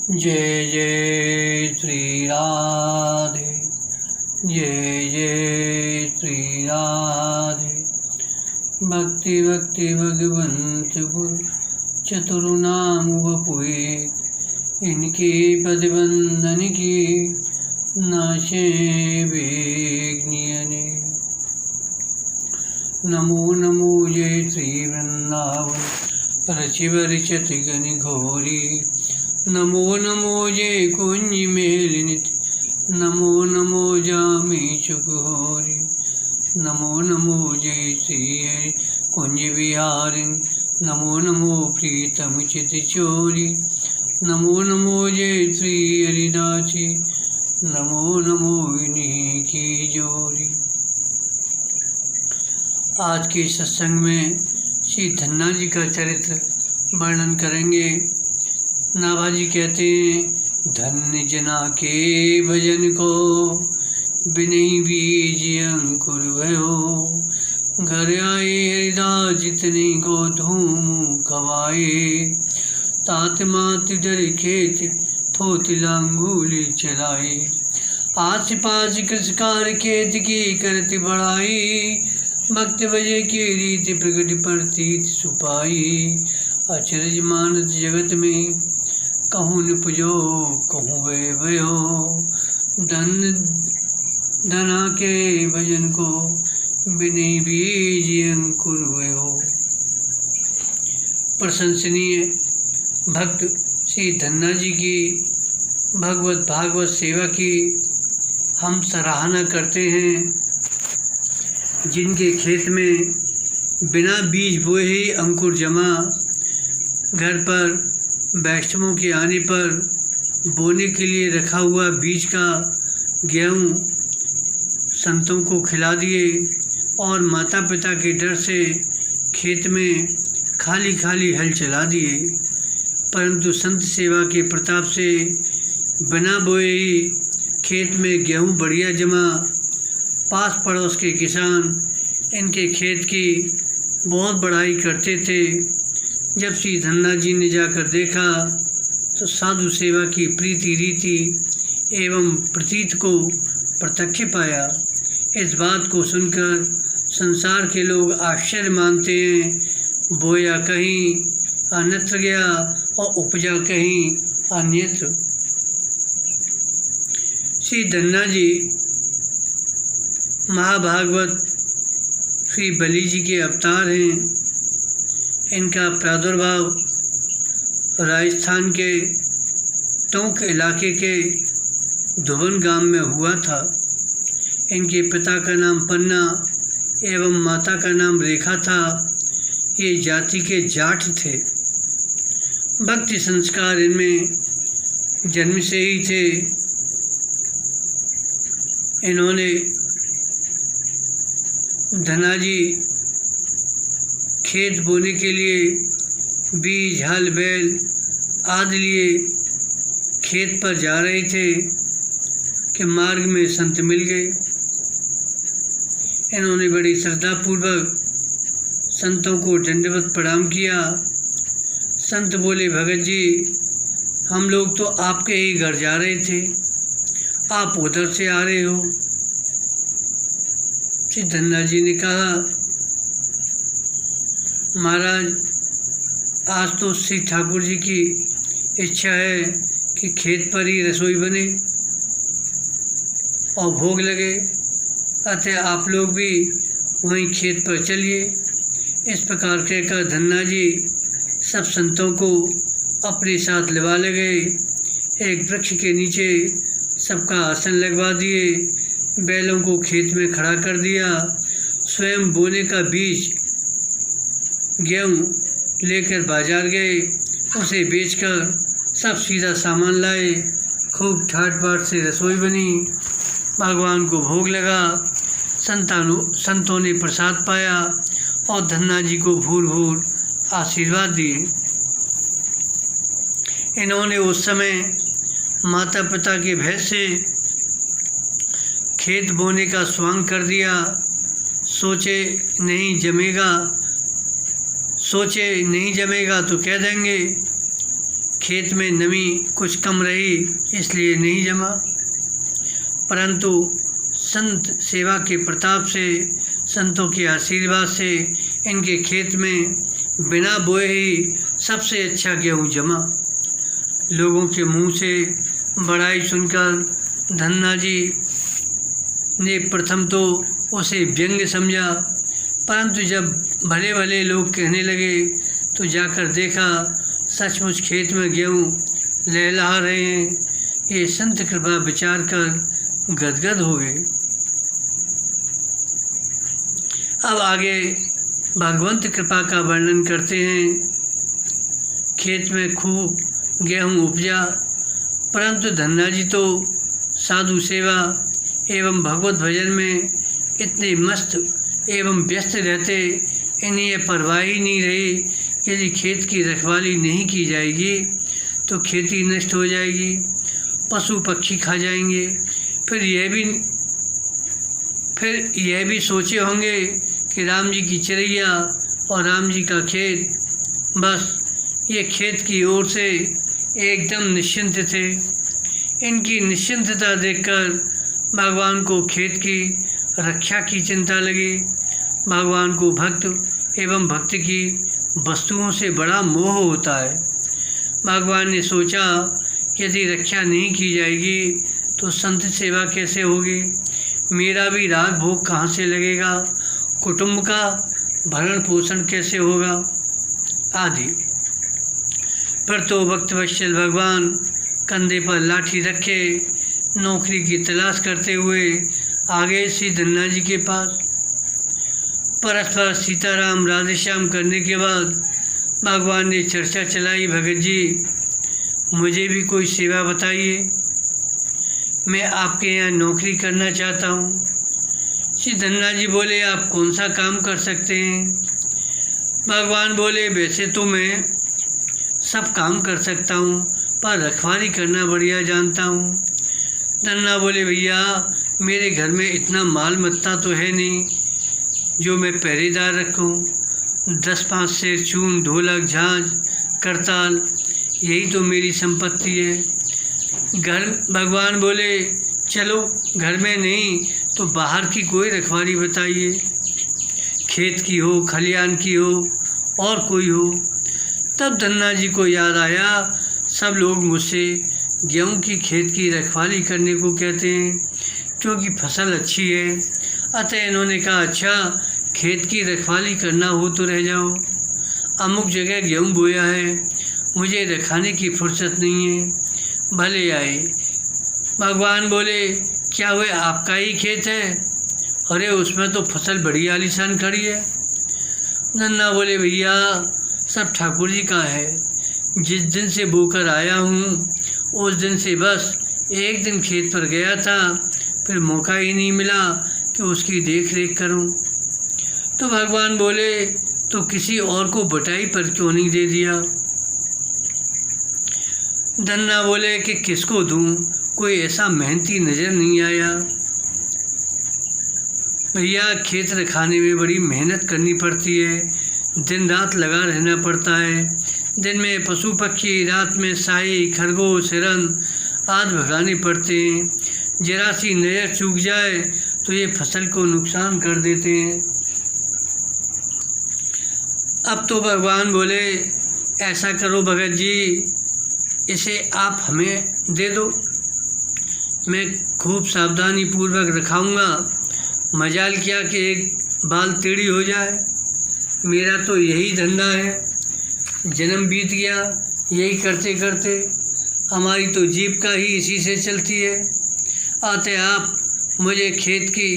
जय जय श्री राधे, जय जय श्री राधे। भक्ति भक्ति भगवंत गुरु चतुर्नाम वपुए, इनके पदबंधन की नाशे वेग्नियने। नमो नमो जय श्री वृंदावन रचिव रिचति गनि घोरी। नमो नमो जय कुंज मेलिनित, नमो नमो जामी चुकोरी। नमो नमो जय श्री हरि कुंज विहारिन, नमो नमो प्रीतम चित चोरी। नमो नमो जय श्री हरिदासी, नमो नमो इन्हीं की जोरी। आज के सत्संग में श्री धन्ना जी का चरित्र वर्णन करेंगे। नाभाजी कहते हैं, धन्य जना के भजन को बिनई बीज अंकुर भयो। घर आए हरिदास जितने को धूम खवाए। तात मात डर खेत थोत लांगूली चलाए। आस पास कृषकार खेत की करती बढ़ाई। भक्त बजे की रीति प्रगति प्रतीत सुपाई। अचरज मानत जगत में कहूँ निपजो कहूँ वे भयो। धन धना के भजन को बिनई बीज अंकुर भयो। प्रशंसनीय भक्त श्री धन्ना जी की भगवत भागवत सेवा की हम सराहना करते हैं। जिनके खेत में बिना बीज बोए ही अंकुर जमा, घर पर वैष्णवों के आने पर बोने के लिए रखा हुआ बीज का गेहूँ संतों को खिला दिए और माता पिता के डर से खेत में खाली खाली हल चला दिए। परंतु संत सेवा के प्रताप से बिना बोए ही खेत में गेहूँ बढ़िया जमा। पास पड़ोस के किसान इनके खेत की बहुत बढ़ाई करते थे। जब श्री धन्ना जी ने जाकर देखा तो साधु सेवा की प्रीति रीति एवं प्रतीत को प्रत्यक्ष पाया। इस बात को सुनकर संसार के लोग आश्चर्य मानते हैं। बोया कहीं अन्यत्र गया और उपजा कहीं अन्यत्र। श्री धन्ना जी महाभागवत श्री बलि जी के अवतार हैं। इनका प्रादुर्भाव राजस्थान के टोंक इलाके के धुवन गांव में हुआ था। इनके पिता का नाम पन्ना एवं माता का नाम रेखा था। ये जाति के जाट थे। भक्ति संस्कार इनमें जन्म से ही थे। इन्होंने धन्ना जी खेत बोने के लिए बीज हल बैल आदि लिए खेत पर जा रहे थे कि मार्ग में संत मिल गए। इन्होंने बड़ी श्रद्धापूर्वक संतों को दंडवत प्रणाम किया। संत बोले, भगत जी, हम लोग तो आपके ही घर जा रहे थे, आप उधर से आ रहे हो। श्री धन्ना जी ने कहा, महाराज, आज तो श्री ठाकुर जी की इच्छा है कि खेत पर ही रसोई बने और भोग लगे, अतः आप लोग भी वहीं खेत पर चलिए। इस प्रकार कहकर धन्ना जी सब संतों को अपने साथ लिवा ले गए। एक वृक्ष के नीचे सबका आसन लगवा दिए। बैलों को खेत में खड़ा कर दिया। स्वयं बोने का बीज गेहूँ लेकर बाजार गए। उसे बेचकर सब सीधा सामान लाए। खूब ठाट बाट से रसोई बनी। भगवान को भोग लगा। संतों ने प्रसाद पाया और धन्ना जी को भूर भूर आशीर्वाद दिए। इन्होंने उस समय माता पिता के भय से खेत बोने का स्वांग कर दिया। सोचे नहीं जमेगा तो कह देंगे खेत में नमी कुछ कम रही इसलिए नहीं जमा, परंतु संत सेवा के प्रताप से, संतों के आशीर्वाद से इनके खेत में बिना बोए ही सबसे अच्छा गेहूँ जमा। लोगों के मुंह से बड़ाई सुनकर धन्ना जी ने प्रथम तो उसे व्यंग्य समझा, परंतु जब भले भले लोग कहने लगे तो जाकर देखा सचमुच खेत में गेहूँ लहलहा रहे हैं। ये संत कृपा विचार कर गदगद हो गए। अब आगे भगवंत कृपा का वर्णन करते हैं। खेत में खूब गेहूँ उपजा, परंतु धन्ना जी तो साधु सेवा एवं भगवत भजन में इतने मस्त एवं व्यस्त रहते, इन्हें यह परवाह ही नहीं रही यदि खेत की रखवाली नहीं की जाएगी तो खेती नष्ट हो जाएगी, पशु पक्षी खा जाएंगे। फिर यह भी सोचे होंगे कि राम जी की चरैया और राम जी का खेत, बस ये खेत की ओर से एकदम निश्चिंत थे। इनकी निश्चिंतता देखकर भगवान को खेत की रक्षा की चिंता लगी। भगवान को भक्त एवं भक्ति की वस्तुओं से बड़ा मोह होता है। भगवान ने सोचा यदि रक्षा नहीं की जाएगी तो संत सेवा कैसे होगी, मेरा भी राग भोग कहाँ से लगेगा, कुटुंब का भरण पोषण कैसे होगा आदि। फिर तो भक्तवत्सल भगवान कंधे पर लाठी रखे नौकरी की तलाश करते हुए आगे श्री धन्ना जी के पास। परस्पर सीताराम राधेश्याम करने के बाद भगवान ने चर्चा चलाई, भगत जी मुझे भी कोई सेवा बताइए, मैं आपके यहाँ नौकरी करना चाहता हूँ। श्री धन्ना जी बोले आप कौन सा काम कर सकते हैं। भगवान बोले वैसे तो मैं सब काम कर सकता हूँ पर रखवाली करना बढ़िया जानता हूँ। धन्ना बोले भैया मेरे घर में इतना माल मत्ता तो है नहीं जो मैं पहरेदार रखूँ। 10-5 शेर चून, ढोलक, झांझ, करताल यही तो मेरी संपत्ति है। घर भगवान बोले चलो घर में नहीं तो बाहर की कोई रखवाली बताइए, खेत की हो, खलियान की हो और कोई हो। तब धन्ना जी को याद आया सब लोग मुझसे गेहूँ की खेत की रखवाली करने को कहते हैं क्योंकि फसल अच्छी है। अतः इन्होंने कहा अच्छा खेत की रखवाली करना हो तो रह जाओ, अमुक जगह गेहूँ बोया है, मुझे रखाने की फुर्सत नहीं है, भले आए। भगवान बोले क्या हुआ आपका ही खेत है, अरे उसमें तो फसल बड़ी आलीशान खड़ी है। धन्ना बोले भैया सब ठाकुर जी का है, जिस दिन से बोकर आया हूँ उस दिन से बस एक दिन खेत पर गया था, फिर मौका ही नहीं मिला कि उसकी देख रेख करूँ। तो भगवान बोले तो किसी और को बटाई पर क्यों नहीं दे दिया। धन्ना बोले कि किसको दूँ, कोई ऐसा मेहनती नज़र नहीं आया। भैया खेत रखाने में बड़ी मेहनत करनी पड़ती है, दिन रात लगा रहना पड़ता है। दिन में पशु पक्षी, रात में साही, खरगोश, हिरन आदि भगाने पड़ते हैं। जरा सी नज़र चूक जाए तो ये फसल को नुकसान कर देते हैं। अब तो भगवान बोले ऐसा करो भगत जी, इसे आप हमें दे दो, मैं खूब सावधानी पूर्वक रखाऊंगा। मजाल क्या कि एक बाल टेढ़ी हो जाए, मेरा तो यही धंधा है, जन्म बीत गया यही करते करते, हमारी तो जीविका ही इसी से चलती है। आते आप मुझे खेत की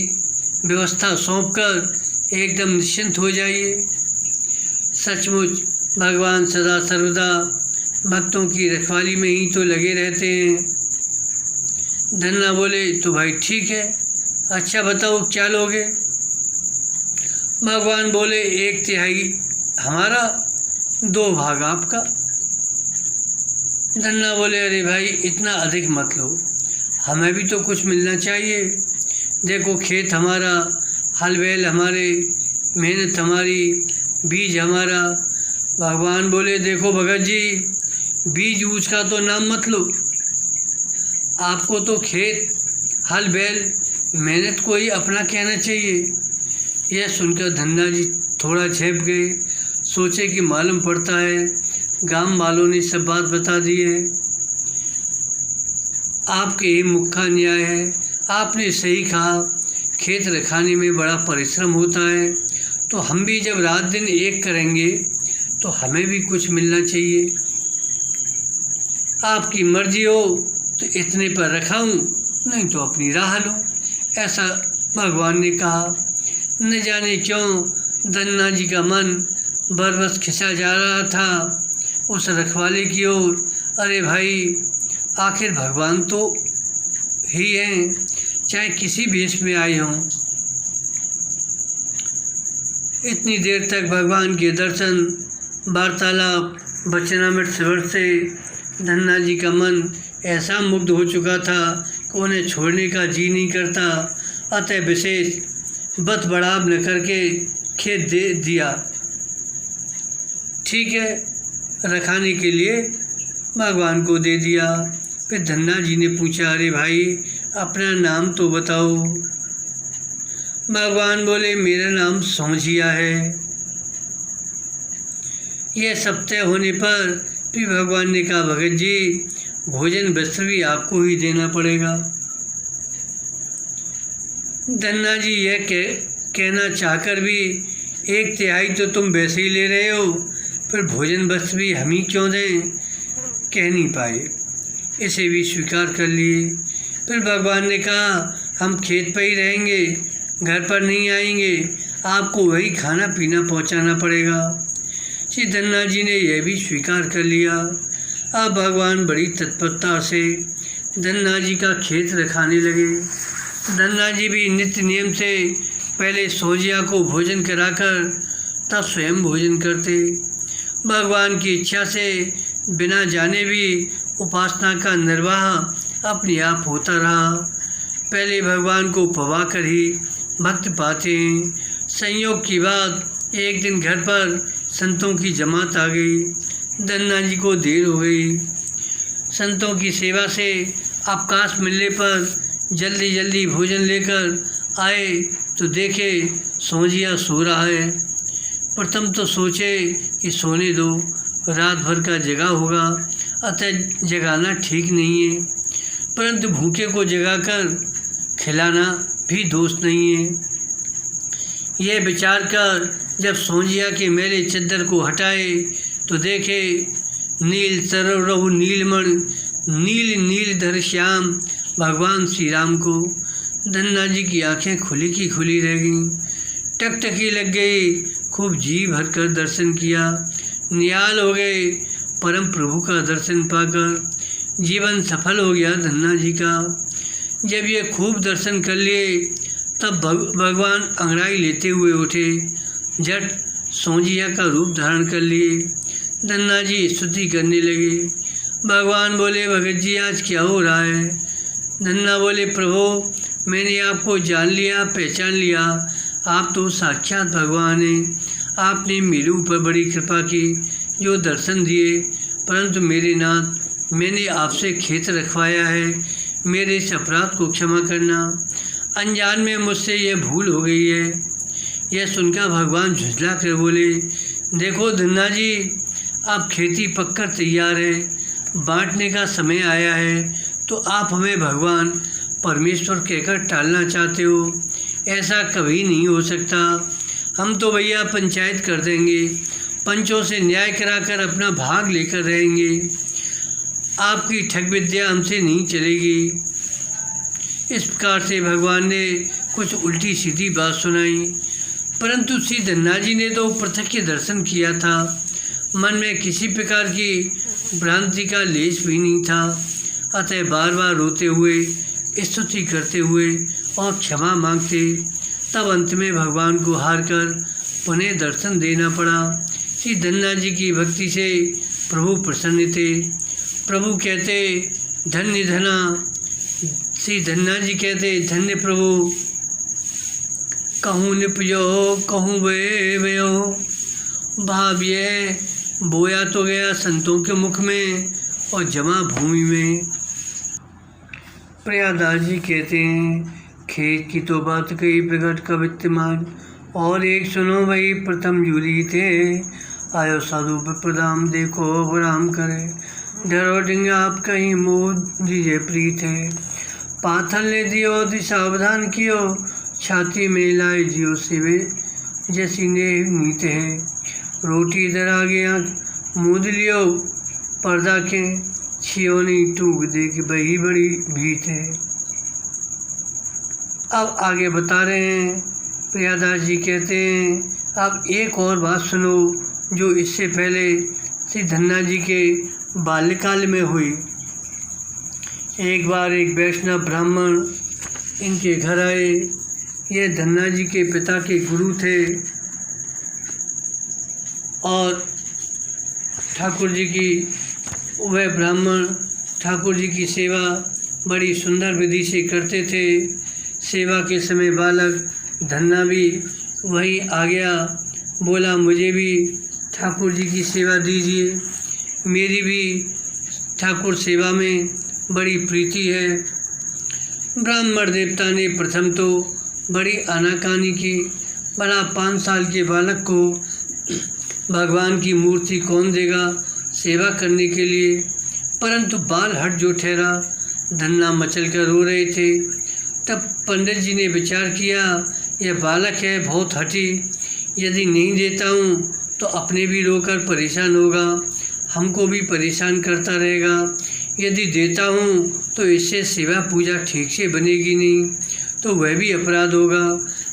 व्यवस्था सौंपकर एकदम निश्चिंत हो जाइए। सचमुच भगवान सदा सर्वदा भक्तों की रखवाली में ही तो लगे रहते हैं। धन्ना बोले तो भाई ठीक है, अच्छा बताओ क्या लोगे। भगवान बोले 1/3 हमारा, 2 भाग आपका। धन्ना बोले अरे भाई इतना अधिक मत लो, हमें भी तो कुछ मिलना चाहिए। देखो खेत हमारा, हल बैल हमारे, मेहनत हमारी, बीज हमारा। भगवान बोले देखो भगत जी बीज ऊज का तो नाम मत लो, आपको तो खेत हल बैल मेहनत को ही अपना कहना चाहिए। यह सुनकर धन्ना जी थोड़ा झेप गए, सोचे कि मालूम पड़ता है गांव वालों ने सब बात बता दी है। आपके ही मुख का न्याय है, आपने सही कहा, खेत रखाने में बड़ा परिश्रम होता है, तो हम भी जब रात दिन एक करेंगे तो हमें भी कुछ मिलना चाहिए। आपकी मर्जी हो तो इतने पर रखाऊं, नहीं तो अपनी राह लो, ऐसा भगवान ने कहा। न जाने क्यों धन्ना जी का मन बरबस खिंचा जा रहा था उस रखवाले की ओर। अरे भाई, आखिर भगवान तो ही हैं, चाहे किसी भेष में आए हों। इतनी देर तक भगवान के दर्शन, वार्तालाप, वचनामृत सेवन से धन्ना जी का मन ऐसा मुग्ध हो चुका था कि उन्हें छोड़ने का जी नहीं करता। अतः विशेष बत बढ़ाव न करके खेत दे दिया। ठीक है, रखाने के लिए भगवान को दे दिया। फिर धन्ना जी ने पूछा, अरे भाई अपना नाम तो बताओ। भगवान बोले, मेरा नाम सोझिया है। यह सब तय होने पर फिर भगवान ने कहा, भगत जी भोजन वस्त्र भी आपको ही देना पड़ेगा। धन्ना जी यह कहना चाहकर भी 1/3 तो तुम वैसे ही ले रहे हो, फिर भोजन वस्त्र भी हम ही क्यों दें, कह नहीं पाए। इसे भी स्वीकार कर लिए। फिर भगवान ने कहा, हम खेत पर ही रहेंगे, घर पर नहीं आएंगे, आपको वही खाना पीना पहुंचाना पड़ेगा। श्री धन्ना जी ने यह भी स्वीकार कर लिया। अब भगवान बड़ी तत्परता से धन्ना जी का खेत रखाने लगे। धन्ना जी भी नित्य नियम से पहले सोझिया को भोजन कराकर तब स्वयं भोजन करते। भगवान की इच्छा से बिना जाने भी उपासना का निर्वाह अपने आप होता रहा। पहले भगवान को पवाकर ही भक्त पाते हैं। संयोग की बात, एक दिन घर पर संतों की जमात आ गई। धन्ना जी को देर हो गई। संतों की सेवा से अवकाश मिलने पर जल्दी जल्दी भोजन लेकर आए तो देखे सोझिया सो रहा है। प्रथम तो सोचे कि सोने दो, रात भर का जगा होगा, अतः जगाना ठीक नहीं है, परंतु भूखे को जगाकर खिलाना भी दोष नहीं है। यह विचार कर जब सोझिया के मैले चद्दर को हटाए तो देखे नील तरु नीलमण नील नीलधर श्याम भगवान श्री राम को। धन्ना जी की आंखें खुली की खुली रह गईं, टकटकी लग गई। खूब जी भरकर दर्शन किया, निहाल हो गए। परम प्रभु का दर्शन पाकर जीवन सफल हो गया धन्ना जी का। जब ये खूब दर्शन कर लिए तब भगवान अंगड़ाई लेते हुए उठे, झट सोझिया का रूप धारण कर लिए। धन्ना जी स्तुति करने लगे। भगवान बोले, भगत जी आज क्या हो रहा है? धन्ना बोले, प्रभु मैंने आपको जान लिया, पहचान लिया, आप तो साक्षात भगवान हैं। आपने मेरे ऊपर बड़ी कृपा की, जो दर्शन दिए, परंतु मेरे नाथ मैंने आपसे खेत रखवाया है, मेरे इस अपराध को क्षमा करना। अनजान में मुझसे यह भूल हो गई है। यह सुनकर भगवान झुंझला कर बोले, देखो धन्ना जी, अब खेती पककर तैयार है, बांटने का समय आया है, तो आप हमें भगवान परमेश्वर कहकर टालना चाहते हो। ऐसा कभी नहीं हो सकता। हम तो भैया पंचायत कर देंगे, पंचों से न्याय कराकर अपना भाग लेकर रहेंगे। आपकी ठग विद्या हमसे नहीं चलेगी। इस प्रकार से भगवान ने कुछ उल्टी सीधी बात सुनाई, परंतु श्री धन्ना जी ने तो प्रत्यक्ष दर्शन किया था। मन में किसी प्रकार की भ्रांति का लेश भी नहीं था। अतः बार बार रोते हुए, स्तुति करते हुए और क्षमा मांगते। तब अंत में भगवान को हार कर पुनः दर्शन देना पड़ा। श्री धन्ना जी की भक्ति से प्रभु प्रसन्न थे। प्रभु कहते, धन्य धना। श्री धन्ना जी कहते, धन्य प्रभु। कहूँ निपजो कहूँ वे भयो, भाव्य बोया तो गया संतों के मुख में और जमा भूमि में। प्रयागराज जी कहते हैं, खेत की तो बात कही प्रगट कवित्तमान, और एक सुनो वही प्रथम जूरी थे। आयो साधु प्रदाम देखो राम करे, डरो डिंगा आप कहीं मोह दीजिए प्रीत है। पाथर ले दियो दि सावधान कियो, छाती में लाए जियो सिवे जैसी ने नीत है। रोटी इधर आ गया मूद लियो, पर्दा के छियो नहीं टूक दे कि वही बड़ी भीत है। अब आगे बता रहे हैं, प्रयागराज जी कहते हैं, अब एक और बात सुनो जो इससे पहले श्री धन्ना जी के बाल्यकाल में हुई। एक बार एक वैष्णव ब्राह्मण इनके घर आए। ये धन्ना जी के पिता के गुरु थे और ठाकुर जी की वह ब्राह्मण ठाकुर जी की सेवा बड़ी सुंदर विधि से करते थे। सेवा के समय बालक धन्ना भी वहीं आ गया, बोला मुझे भी ठाकुर जी की सेवा दीजिए, मेरी भी ठाकुर सेवा में बड़ी प्रीति है। ब्राह्मण देवता ने प्रथम तो बड़ी आनाकानी की, भला 5 साल के बालक को भगवान की मूर्ति कौन देगा सेवा करने के लिए, परंतु बाल हट जो ठहरा। धन्ना मचल कर रो रहे थे। तब पंडित जी ने विचार किया, यह बालक है बहुत हठी, यदि नहीं देता हूँ तो अपने भी रोकर परेशान होगा, हमको भी परेशान करता रहेगा। यदि देता हूँ तो इससे सेवा पूजा ठीक से बनेगी नहीं, तो वह भी अपराध होगा।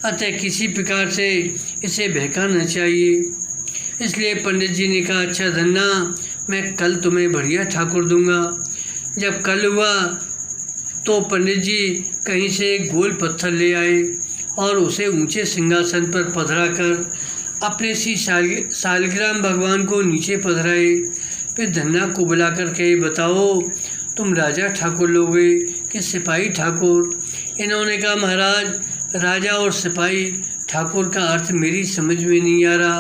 अतः किसी प्रकार से इसे बहकाना चाहिए। इसलिए पंडित जी ने कहा, अच्छा धन्ना, मैं कल तुम्हें बढ़िया ठाकुर दूंगा। जब कल हुआ तो पंडित जी कहीं से एक गोल पत्थर ले आए और उसे ऊंचे सिंहासन पर पधरा कर अपने सी सालग्राम भगवान को नीचे पधराए। फिर धन्ना को बुलाकर कहे, बताओ तुम राजा ठाकुर लोगे कि सिपाही ठाकुर? इन्होंने कहा, महाराज, राजा और सिपाही ठाकुर का अर्थ मेरी समझ में नहीं आ रहा,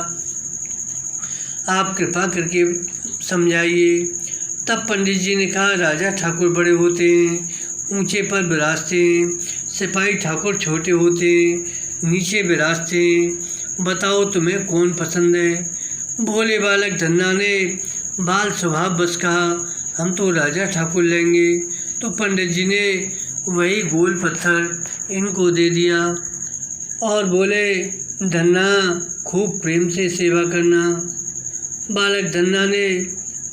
आप कृपा करके समझाइए। तब पंडित जी ने कहा, राजा ठाकुर बड़े होते हैं, ऊंचे पर विराजते हैं, सिपाही ठाकुर छोटे होते हैं, नीचे विराजते हैं। बताओ तुम्हें कौन पसंद है? भोले बालक धन्ना ने बाल स्वभाव बस कहा, हम तो राजा ठाकुर लेंगे। तो पंडित जी ने वही गोल पत्थर इनको दे दिया और बोले, धन्ना खूब प्रेम से सेवा करना। बालक धन्ना ने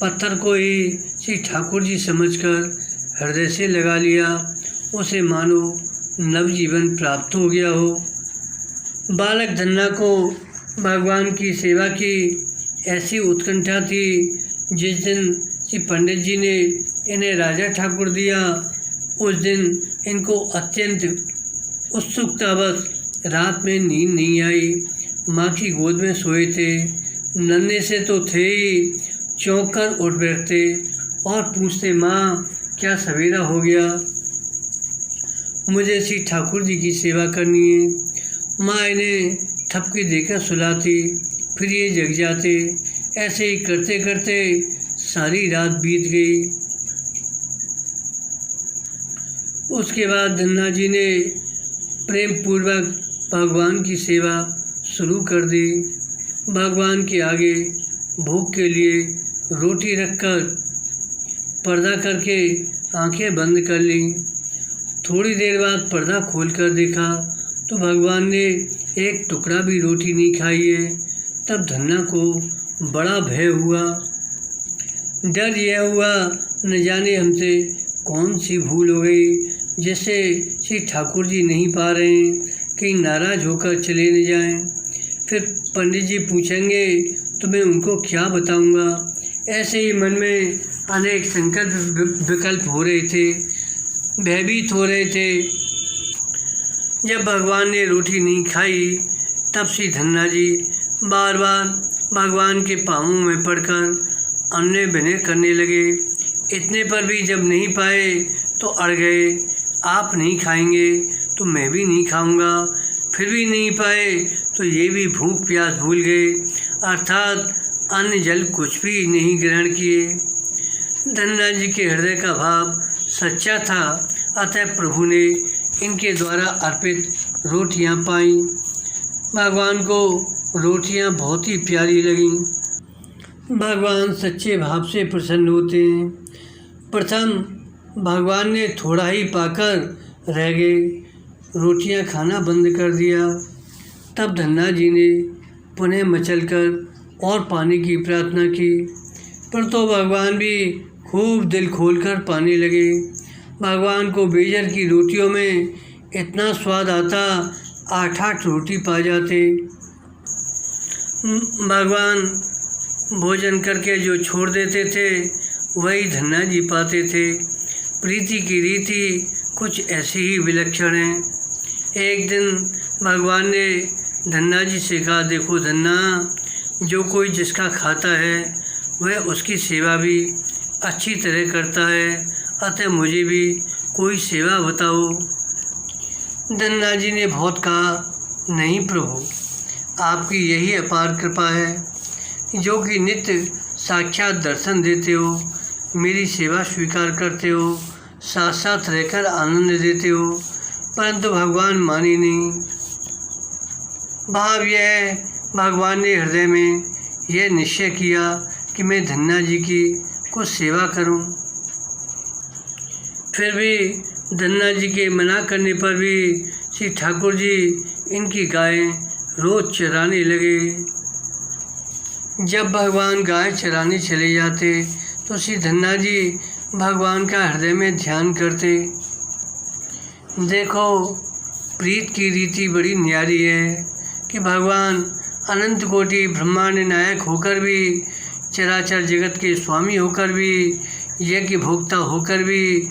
पत्थर को ही श्री ठाकुर जी समझकर हृदय से लगा लिया, उसे मानो नवजीवन प्राप्त हो गया हो। बालक धन्ना को भगवान की सेवा की ऐसी उत्कंठा थी। जिस दिन श्री पंडित जी ने इन्हें राजा ठाकुर दिया, उस दिन इनको अत्यंत उत्सुकतावश रात में नींद नहीं आई। माँ की गोद में सोए थे, नन्हे से तो थे ही, चौंक कर उठ बैठते और पूछते, माँ क्या सवेरा हो गया, मुझे श्री ठाकुर जी की सेवा करनी है। माँ इन्हें थपकी देकर सुलाती, फिर ये जग जाते। ऐसे ही करते करते सारी रात बीत गई। उसके बाद धन्ना जी ने प्रेम पूर्वक भगवान की सेवा शुरू कर दी। भगवान के आगे भोग के लिए रोटी रखकर पर्दा करके आंखें बंद कर ली। थोड़ी देर बाद पर्दा खोलकर देखा तो भगवान ने एक टुकड़ा भी रोटी नहीं खाई है। तब धन्ना को बड़ा भय हुआ, डर यह हुआ न जाने हमसे कौन सी भूल हो गई, जिससे श्री ठाकुर जी नहीं पा रहे हैं, कहीं नाराज होकर चले न जाएं। फिर पंडित जी पूछेंगे तो मैं उनको क्या बताऊंगा। ऐसे ही मन में अनेक संकल्प विकल्प हो रहे थे, भयभीत हो रहे थे। जब भगवान ने रोटी नहीं खाई तब श्री धन्ना जी बार बार भगवान के पाँवों में पड़कर अन्य विनय करने लगे। इतने पर भी जब नहीं पाए तो अड़ गए, आप नहीं खाएंगे तो मैं भी नहीं खाऊंगा। फिर भी नहीं पाए तो ये भी भूख प्यास भूल गए, अर्थात अन्य जल कुछ भी नहीं ग्रहण किए। धन्ना जी के हृदय का भाव सच्चा था, अतः प्रभु ने इनके द्वारा अर्पित रोटियां पाईं। भगवान को रोटियां बहुत ही प्यारी लगीं। भगवान सच्चे भाव से प्रसन्न होते हैं। प्रथम भगवान ने थोड़ा ही पाकर रह गए, रोटियां खाना बंद कर दिया। तब धन्ना जी ने पुनः मचलकर और पानी की प्रार्थना की, पर तो भगवान भी खूब दिल खोलकर पाने लगे। भगवान को बेजर की रोटियों में इतना स्वाद आता, 8-8 रोटी पा जाते। भगवान भोजन करके जो छोड़ देते थे वही धन्ना जी पाते थे। प्रीति की रीति कुछ ऐसी ही विलक्षण है। एक दिन भगवान ने धन्ना जी से कहा, देखो धन्ना, जो कोई जिसका खाता है वह उसकी सेवा भी अच्छी तरह करता है, अतः मुझे भी कोई सेवा बताओ। धन्ना जी ने बहुत कहा, नहीं प्रभु, आपकी यही अपार कृपा है जो कि नित्य साक्षात दर्शन देते हो, मेरी सेवा स्वीकार करते हो, साथ साथ रहकर आनंद देते हो, परंतु भगवान माने नहीं। भाव यह है, भगवान ने हृदय में यह निश्चय किया कि मैं धन्ना जी की कुछ सेवा करूं। फिर भी धन्ना जी के मना करने पर भी श्री ठाकुर जी इनकी गायें रोज चराने लगे। जब भगवान गाय चराने चले जाते तो श्री धन्ना जी भगवान का हृदय में ध्यान करते। देखो, प्रीत की रीति बड़ी न्यारी है कि भगवान अनंत कोटि ब्रह्मांड नायक होकर भी, चराचर जगत के स्वामी होकर भी, यज्ञ भोक्ता होकर भी